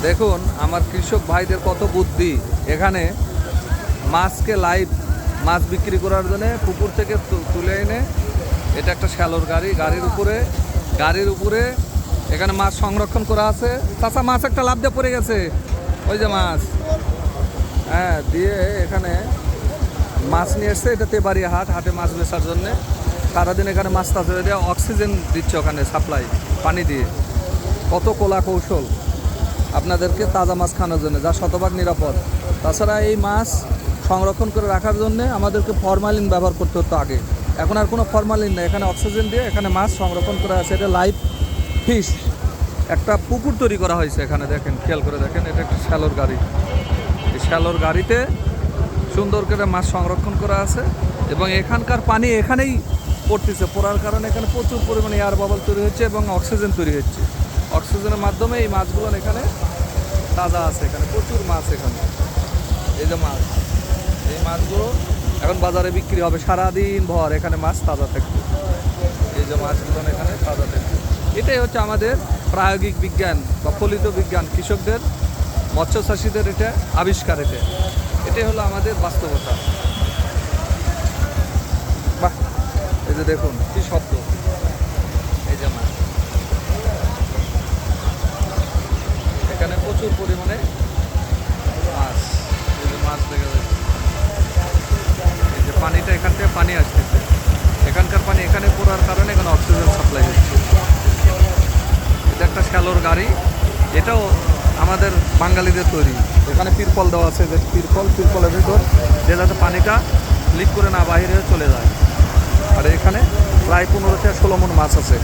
দেখুন আমার কৃষক ভাইদের কত বুদ্ধি। এখানে মাছকে লাইভ মাছ বিক্রি করার জন্য পুকুর থেকে তুলে এনে, এটা একটা শ্যালোর গাড়ি, গাড়ির উপরে এখানে মাছ সংরক্ষণ করা আছে। চাচা মাছ একটা লাফ দিয়ে পড়ে গেছে, ওই যে মাছ, হ্যাঁ, দিয়ে এখানে মাছ নিয়ে এসছে। এটা তেবাড়িয়া হাটে মাছ বেচার জন্যে। সারাদিন এখানে মাছ তাজা দিয়ে অক্সিজেন দিচ্ছে ওখানে সাপ্লাই পানি দিয়ে। কত কলা কৌশল আপনাদেরকে তাজা মাছ খাওয়ানোর জন্য, যা শতভাগ নিরাপদ। তাছাড়া এই মাছ সংরক্ষণ করে রাখার জন্যে আমাদেরকে ফরমালিন ব্যবহার করতে হতো আগে, এখন আর কোনো ফরমালিন নেই। এখানে অক্সিজেন দিয়ে এখানে মাছ সংরক্ষণ করা আছে। এটা লাইভ ফিশ, একটা পুকুর তৈরি করা হয়েছে এখানে। দেখেন, খেয়াল করে দেখেন, এটা একটা শ্যালোর গাড়ি। এই শ্যালোর গাড়িতে সুন্দর করে মাছ সংরক্ষণ করা আছে এবং এখানকার পানি এখানেই পড়তেছে। পড়ার কারণে এখানে প্রচুর পরিমাণে এয়ার বাবল তৈরি হচ্ছে এবং অক্সিজেন তৈরি হচ্ছে। অক্সিজেনের মাধ্যমে এই মাছগুলো এখানে তাজা আছে। এখানে প্রচুর মাছ। এখানে এই যে মাছ, এই মাছগুলো এখন বাজারে বিক্রি হবে সারাদিন ভর। এখানে মাছ তাজা থাকবে, এই যে মাছগুলো এখানে তাজা থাকবে। এটাই হচ্ছে আমাদের প্রায়োগিক বিজ্ঞান বা ফলিত বিজ্ঞান, কৃষকদের, মৎস্য চাষিদের এটা আবিষ্কার। এটাই হলো আমাদের বাস্তবতা। বাহ, এই যে দেখুন কি শব্দ, এই যে মাছ। এখানে প্রচুর পরিমাণে মাছ, এই যে মাছ দেখা যাচ্ছে। এই যে পানিটা, এখান থেকে পানি আসতেছে, এখানকার পানি এখানে পড়ার কারণে এখানে অক্সিজেন সাপ্লাই হচ্ছে। এটা একটা শ্যালোর গাড়ি, এটাও আমাদের বাঙালিদের তৈরি। এখানে তিরপল দেওয়া আছে, যে তিরপলের ভিতর যে যাতে পানিটা লিক করে না বাইরে চলে যায়। আর এখানে প্রায় 15 থেকে 16 মণ মাছ আছে।